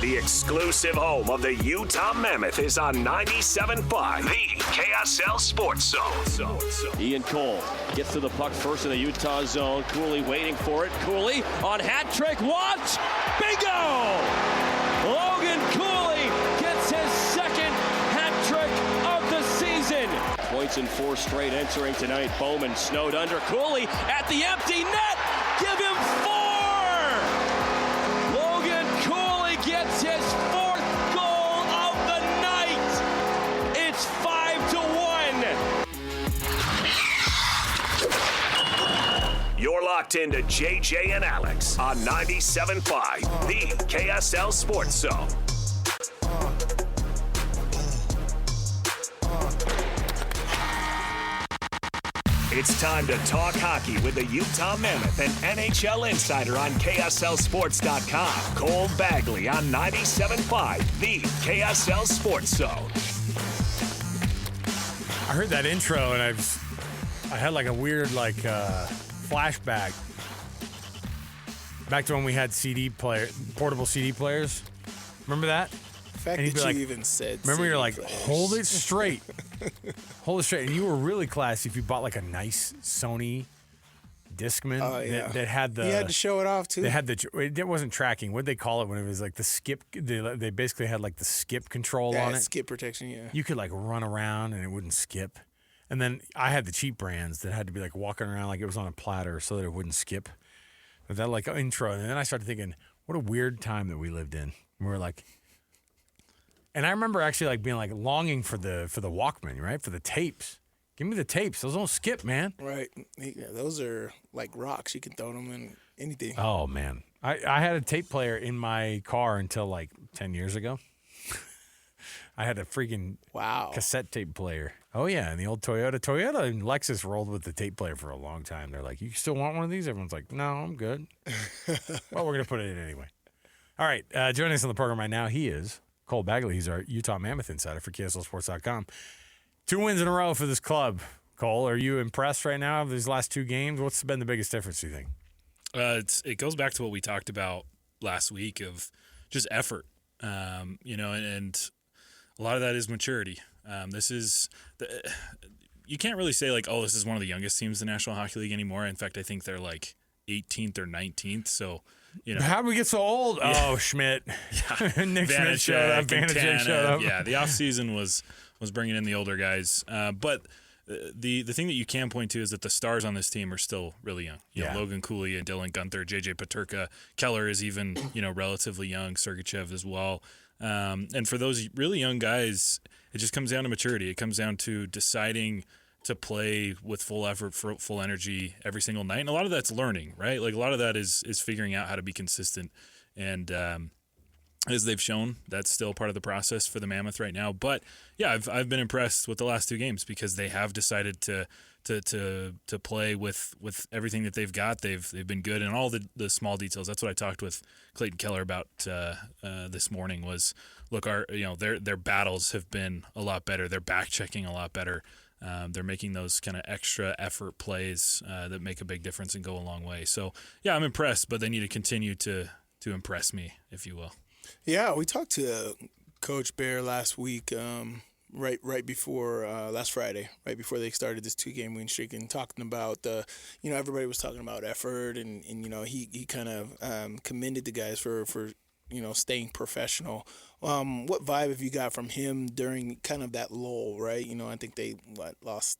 The exclusive home of the Utah Mammoth is on 97.5, the KSL Sports Zone. Ian Cole gets to the puck first in the Utah zone. Cooley waiting for it. Cooley on hat trick. Watch! Bingo! Logan Cooley gets his second hat trick of the season. Points in 4 straight entering tonight. Bowman snowed under. Cooley at the empty net. Give him 4! Logan Cooley gets his 4th goal of the night. It's 5-1. You're locked into JJ and Alex on 97.5, the KSL Sports Zone. It's time to talk hockey with the Utah Mammoth and NHL insider on KSLSports.com, Cole Bagley on 97.5, the KSL Sports Zone. I heard that intro and I had like a weird flashback back to when we had portable CD players. Remember that? The fact that you even said remember CD you're like, players. hold it straight. Hold it straight. And you were really classy if you bought like a nice Sony Discman that had the... You had to show it off too. They had it wasn't tracking. What'd they call it when it was like the skip? They basically had like the skip control on it. Skip protection, yeah. You could like run around and it wouldn't skip. And then I had the cheap brands that had to be like walking around like it was on a platter so that it wouldn't skip. But that like intro. And then I started thinking, what a weird time that we lived in. We were like... And I remember actually like being like longing for the Walkman, right? For the tapes. Give me the tapes. Those don't skip, man. Right. Yeah, those are like rocks. You can throw them in anything. Oh, man. I had a tape player in my car until like 10 years ago. I had a freaking cassette tape player. Oh, yeah. And the old Toyota. Toyota and Lexus rolled with the tape player for a long time. They're like, you still want one of these? Everyone's like, no, I'm good. Well, we're going to put it in anyway. All right. Joining us on the program right now, he is Cole Bagley. He's our Utah Mammoth insider for KSLSports.com. 2 wins in a row for this club. Cole, are you impressed right now of these last 2 games? What's been the biggest difference, do you think? It goes back to what we talked about last week of just effort, and a lot of that is maturity. You can't really say like, oh, this is one of the youngest teams in the National Hockey League anymore. In fact, I think they're like 18th or 19th. So, how did we get so old? Yeah. Oh, Schmidt. Yeah. Nick Schmidt showed up. Vanacek showed up. Yeah, the offseason was bringing in the older guys. But the thing that you can point to is that the stars on this team are still really young. You know, Logan Cooley and Dylan Gunther, JJ Peterka, Keller is even relatively young, Sergachev as well. And for those really young guys, it just comes down to maturity. It comes down to deciding to play with full effort, full energy every single night. And a lot of that's learning, right? Like a lot of that is figuring out how to be consistent. And as they've shown, that's still part of the process for the Mammoth right now. But yeah, I've been impressed with the last 2 games because they have decided to play with everything that they've got. They've been good in all the small details. That's what I talked with Clayton Keller about this morning. Was look, their battles have been a lot better. They're back checking a lot better. They're making those kind of extra effort plays that make a big difference and go a long way. So yeah, I'm impressed, but they need to continue to impress me, if you will. Yeah, we talked to Coach Bear last week, right before last Friday, right before they started this 2-game win streak, and talking about everybody was talking about effort, and he kind of commended the guys for staying professional. What vibe have you got from him during kind of that lull, right? I think they lost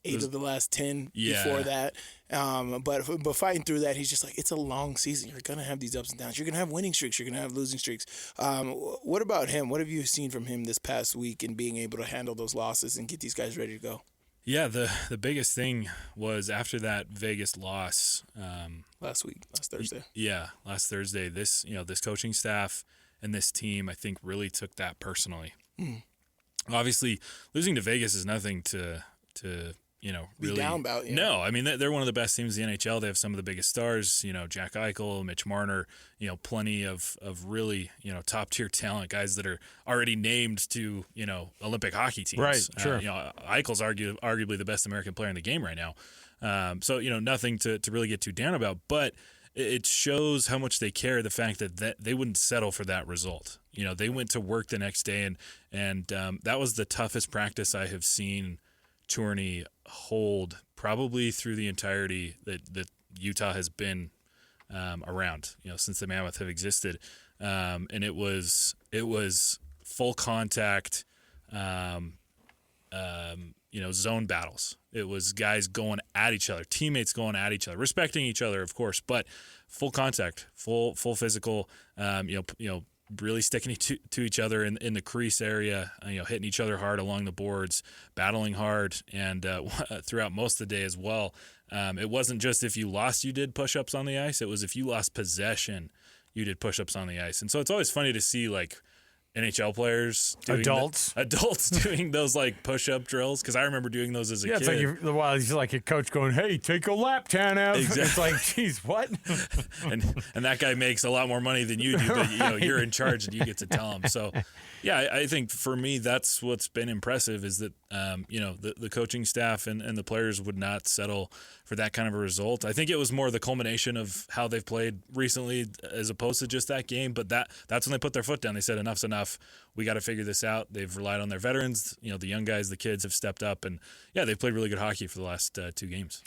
8 of the last 10 before that. But fighting through that, he's just like, it's a long season. You're going to have these ups and downs. You're going to have winning streaks. You're going to have losing streaks. What about him? What have you seen from him this past week in being able to handle those losses and get these guys ready to go? Yeah, the biggest thing was after that Vegas loss last Thursday. Last Thursday. This coaching staff and this team, I think, really took that personally. Obviously, losing to Vegas is nothing to be really down about. Yeah. No, I mean they're one of the best teams in the NHL. They have some of the biggest stars. Jack Eichel, Mitch Marner. Plenty of really top tier talent, guys that are already named to Olympic hockey teams. Right, sure. Eichel's arguably the best American player in the game right now. So nothing to really get too down about. But it shows how much they care, the fact that they wouldn't settle for that result. They went to work the next day, and that was the toughest practice I have seen Tourney hold probably through the entirety that Utah has been around, since the Mammoth have existed. And it was full contact, zone battles. It was guys going at each other, teammates going at each other, respecting each other, of course, but full contact, full physical, really sticking to each other in the crease area, hitting each other hard along the boards, battling hard, and throughout most of the day as well. It wasn't just if you lost, you did push-ups on the ice. It was if you lost possession, you did push-ups on the ice. And so it's always funny to see NHL players doing adults doing those push-up drills, because I remember doing those as a kid. It's like your coach going, "Hey, take a lap, Tanev." Exactly. It's like, geez, what? and that guy makes a lot more money than you do, but Right. You're in charge and you get to tell him. So, yeah, I think for me that's what's been impressive is that the coaching staff and the players would not settle for that kind of a result. I think it was more the culmination of how they've played recently as opposed to just that game. But that's when they put their foot down. They said enough's enough. We got to figure this out. They've relied on their veterans. The young guys, the kids have stepped up, and they've played really good hockey for the last 2 games.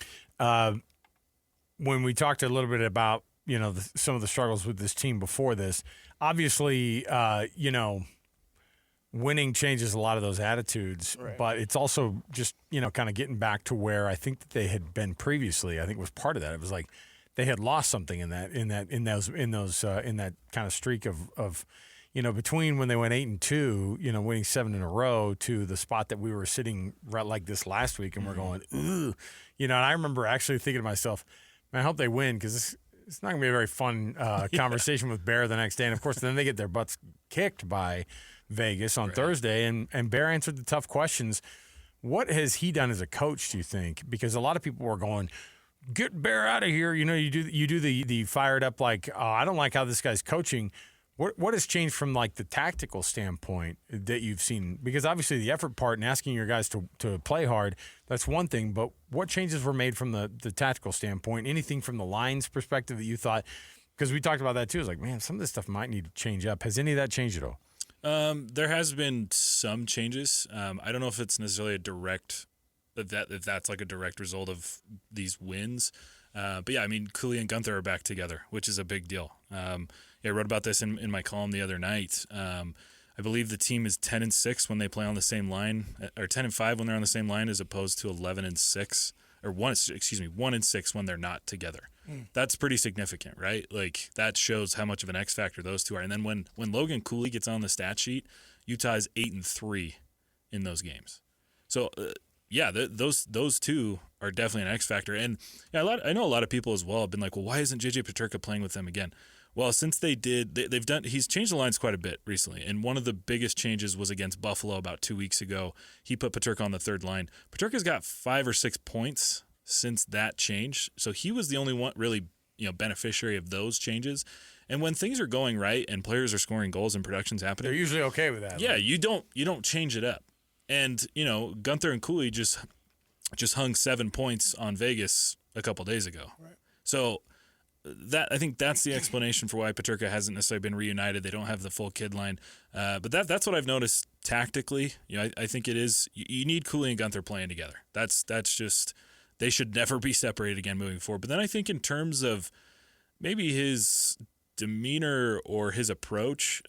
When we talked a little bit about some of the struggles with this team before this, obviously winning changes a lot of those attitudes, right. But it's also just kind of getting back to where I think that they had been previously. I think was part of that. It was like they had lost something in that kind of streak of between when they went 8-2, winning 7 in a row, to the spot that we were sitting right like this last week, and we're going, ooh, and I remember actually thinking to myself, man, I hope they win, because it's not going to be a very fun conversation with Bear the next day. And of course, then they get their butts kicked by Vegas on Thursday, and Bear answered the tough questions. What has he done as a coach, do you think? Because a lot of people were going, get Bear out of here. You do the fired up I don't like how this guy's coaching. What has changed from the tactical standpoint that you've seen? Because obviously the effort part and asking your guys to play hard, that's one thing. But what changes were made from the tactical standpoint? Anything from the lines perspective that you thought? Because we talked about that too. It's like, man, some of this stuff might need to change up. Has any of that changed at all? There has been some changes. I don't know if it's necessarily a direct if that's a direct result of these wins. But yeah, I mean, Cooley and Gunther are back together, which is a big deal. I wrote about this in my column the other night. I believe the team is 10-6 when they play on the same line, or 10-5 when they're on the same line, as opposed to 11-6 or 1-6 when they're not together. That's pretty significant, right? That shows how much of an X factor those two are. And then when Logan Cooley gets on the stat sheet, Utah is 8-3 in those games. So those two are definitely an X factor. And I know a lot of people as well have been like, well, why isn't JJ Peterka playing with them again? Well, since he's changed the lines quite a bit recently. And one of the biggest changes was against Buffalo about 2 weeks ago. He put Peterka on the third line. Peterka's got 5 or 6 points since that change. So he was the only one really, beneficiary of those changes. And when things are going right and players are scoring goals and production's happening, they're usually okay with that. Yeah, you don't change it up. And, Gunther and Cooley just hung 7 points on Vegas a couple days ago. Right. So I think that's the explanation for why Peterka hasn't necessarily been reunited. They don't have the full kid line. But that's what I've noticed tactically. I think it is you need Cooley and Gunther playing together. That's just they should never be separated again moving forward. But then I think in terms of maybe his demeanor or his approach,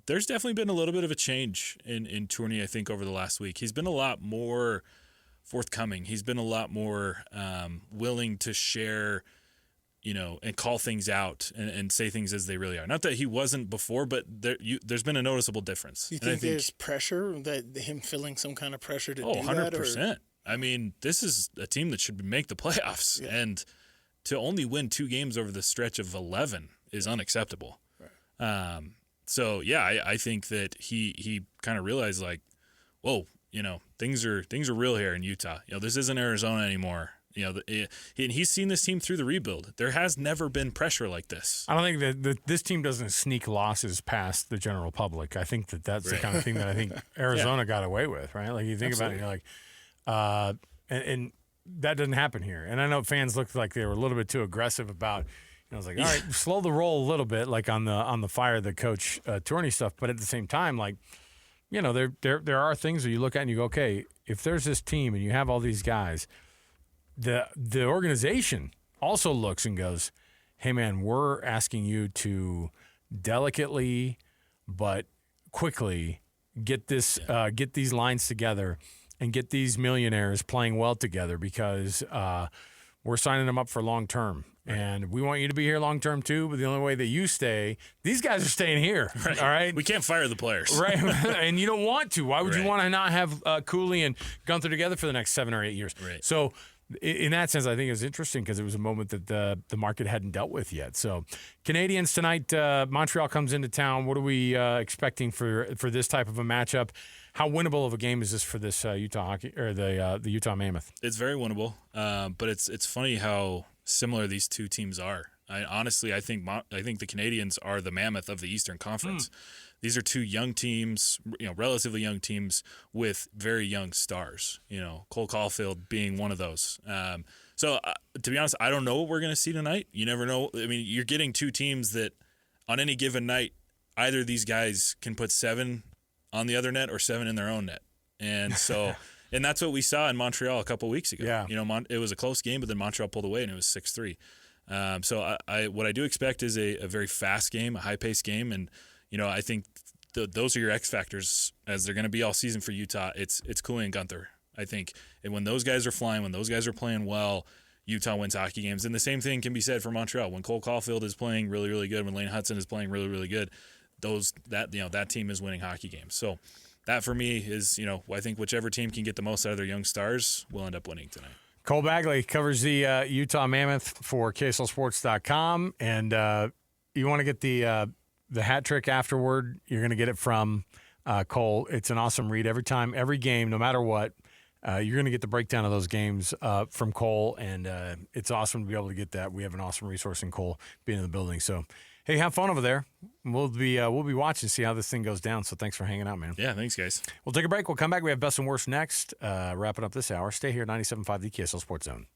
there's definitely been a little bit of a change in Tourney, I think, over the last week. He's been a lot more forthcoming. He's been a lot more willing to share, and call things out and say things as they really are. Not that he wasn't before, but there's been a noticeable difference. Do you think there's pressure, him feeling some kind of pressure to do 100%. that? 100%. I mean, this is a team that should make the playoffs, and to only win 2 games over the stretch of 11 is unacceptable. Right. So yeah, I think that he kind of realized whoa, things are real here in Utah. This isn't Arizona anymore. And he's seen this team through the rebuild. There has never been pressure like this. I don't think that this team doesn't sneak losses past the general public. I think that's the kind of thing that I think Arizona got away with, right? You think Absolutely. About it, you're and that doesn't happen here. And I know fans looked like they were a little bit too aggressive about, I was like, all right, slow the roll a little bit, like on the fire the coach Tourney stuff. But at the same time, like, you know, there are things that you look at and you go, okay, if there's this team and you have all these guys, the organization also looks and goes, hey man, we're asking you to delicately but quickly get these lines together and get these millionaires playing well together because we're signing them up for long term. And we want you to be here long term too, but the only way that you stay, these guys are staying here. Right. All right. We can't fire the players. Right. And you don't want to. Why would you want to not have Cooley and Gunther together for the next 7 or 8 years? Right. So in that sense, I think it was interesting because it was a moment that the market hadn't dealt with yet. So Canadiens tonight, Montreal comes into town. What are we expecting for this type of a matchup? How winnable of a game is this for this Utah hockey or the Utah Mammoth? It's very winnable, but it's funny how similar these two teams are. Honestly, I think the Canadiens are the Mammoth of the Eastern Conference. These are two young teams, relatively young teams with very young stars. Cole Caulfield being one of those. So to be honest, I don't know what we're going to see tonight. You never know. I mean, you're getting two teams that on any given night, either of these guys can put 7 on the other net or 7 in their own net. And so, and that's what we saw in Montreal a couple weeks ago. Yeah. It was a close game, but then Montreal pulled away and it was 6-3. So what I do expect is a very fast game, a high-paced game, and I think those are your X factors as they're going to be all season for Utah. It's Cooley and Gunther, I think, and when those guys are flying, when those guys are playing well, Utah wins hockey games. And the same thing can be said for Montreal. When Cole Caulfield is playing really, really good, when Lane Hudson is playing really, really good, that team is winning hockey games. So that for me is I think whichever team can get the most out of their young stars will end up winning tonight. Cole Bagley covers the Utah Mammoth for KSLSports.com, and you want to get the hat trick afterward, you're going to get it from Cole. It's an awesome read every time, every game, no matter what. You're going to get the breakdown of those games from Cole, and it's awesome to be able to get that. We have an awesome resource in Cole being in the building. So, hey, have fun over there. We'll be watching, see how this thing goes down. So thanks for hanging out, man. Yeah, thanks, guys. We'll take a break. We'll come back. We have Best and Worst next. Wrapping up this hour. Stay here, 97.5, the KSL Sports Zone.